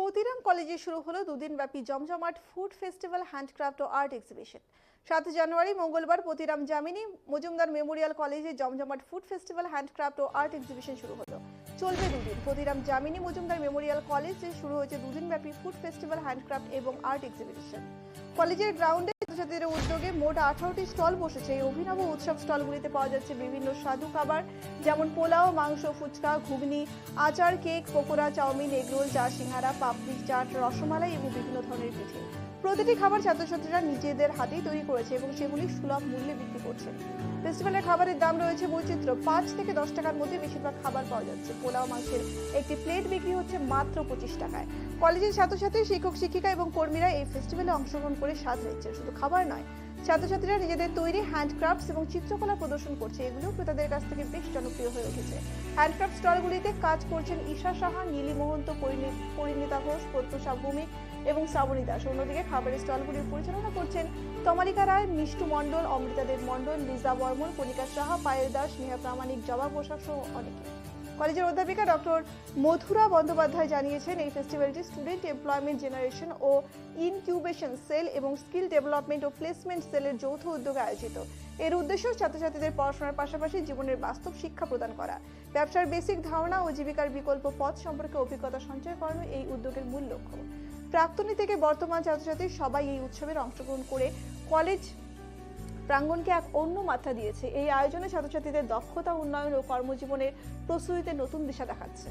ক্ষতিরাম কলেজে শুরু হলো দুদিনব্যাপী জমজমাট ফুড ফেস্টিভ্যাল, হ্যান্ডক্রাফট ও আর্ট এক্সিবিশন। 7 জানুয়ারি মঙ্গলবার ক্ষতিরাম জামিনী মজুমদার মেমোরিয়াল কলেজে জমজমাট ফুড ফেস্টিভ্যাল, হ্যান্ডক্রাফট ও আর্ট এক্সিবিশন শুরু হলো। চলবে দুদিন। ক্ষতিরাম জামিনী মজুমদার মেমোরিয়াল কলেজে শুরু হয়েছে দুদিনব্যাপী ফুড ফেস্টিভ্যাল, হ্যান্ডক্রাফট এবং আর্ট এক্সিবিশন। কলেজের গ্রাউন্ডে ছাত্রছাত্রীদের উদ্যোগে মোট 18টি স্টল বসেছে। এই অভিনব উৎসব স্টলগুলিতে পাওয়া যাচ্ছে বিভিন্ন স্বাদু খাবার, যেমন পোলাও, মাংস, ফুচকা, ঘুগনি, আচার, কেক, পকোড়া, চাউমিন, এগরোল, চা, সিঙ্গারা, পাপড়ি চাট, রসমালাই এবং বিভিন্ন ধরনের পিঠে। প্রতিটি খাবার ছাত্রছাত্রীরা নিজেদের হাতেই তৈরি করেছে এবং সেগুলি সুলভ মূল্যে বিক্রি করছে। ফেস্টিভ্যালের খাবারের দাম রয়েছে বৈচিত্র্য। 5 থেকে 10 টাকার মধ্যে বেশিরভাগ খাবার পাওয়া যাচ্ছে। পোলাও মাংসের একটি প্লেট বিক্রি হচ্ছে মাত্র 25 টাকায়। কলেজের ছাত্রছাত্রী, শিক্ষক, শিক্ষিকা এবং কর্মীরা এই ফেস্টিভ্যালে অংশগ্রহণ করে স্বাদ নিচ্ছেন। শুধু খাবার নয়, ছাত্রছাত্রীরা নিজেদের তৈরি হ্যান্ডক্রাফটস এবং চিত্রকলা প্রদর্শন করছে। এগুলো ক্রেতাদের কাছ থেকে বেশ জনপ্রিয় হয়ে উঠেছে। হ্যান্ডক্রাফট স্টলগুলিতে কাজ করছেন ঈশা সাহা, নীলি মহন্ত, পরিণীতা ঘোষ, প্রত্যুষা ভৌমিক এবং শ্রাবণী দাস। অন্যদিকে খাবারের স্টলগুলির পরিচালনা করছেন তমালিকা রায়, মিষ্টু মণ্ডল, অমৃতা দেব মণ্ডল, লিজা বর্মন, কণিকা সাহা, পায়েল দাস, নেহা প্রামাণিক, জবা পোশাক সহ অনেকে। কলেজের অধ্যাপিকা ডক্টর মধুরা বন্দ্যোপাধ্যায় জানিয়েছেন, এই ফেস্টিভ্যালটি স্টুডেন্ট এমপ্লয়মেন্ট জেনারেশন ও ইনকিউবেশন সেল এবং স্কিল ডেভেলপমেন্ট ও প্লেসমেন্ট সেলের যৌথ উদ্যোগে আয়োজিত। এর উদ্দেশ্য ছাত্রছাত্রীদের পড়াশোনার পাশাপাশি জীবনের বাস্তব শিক্ষা প্রদান করা, ব্যবসার বেসিক ধারণা ও জীবিকার বিকল্প পথ সম্পর্কে অভিজ্ঞতা সঞ্চয় করানো এই উদ্যোগের মূল লক্ষ্য। প্রাক্তনী থেকে বর্তমান ছাত্রছাত্রী সবাই এই উৎসবের অংশগ্রহণ করে কলেজ প্রাঙ্গণকে এক অন্য মাত্রা দিয়েছে। এই আয়োজনে ছাত্রছাত্রীদের দক্ষতা উন্নয়ন ও কর্মজীবনের প্রস্তুতিতে নতুন দিশা দেখাচ্ছে।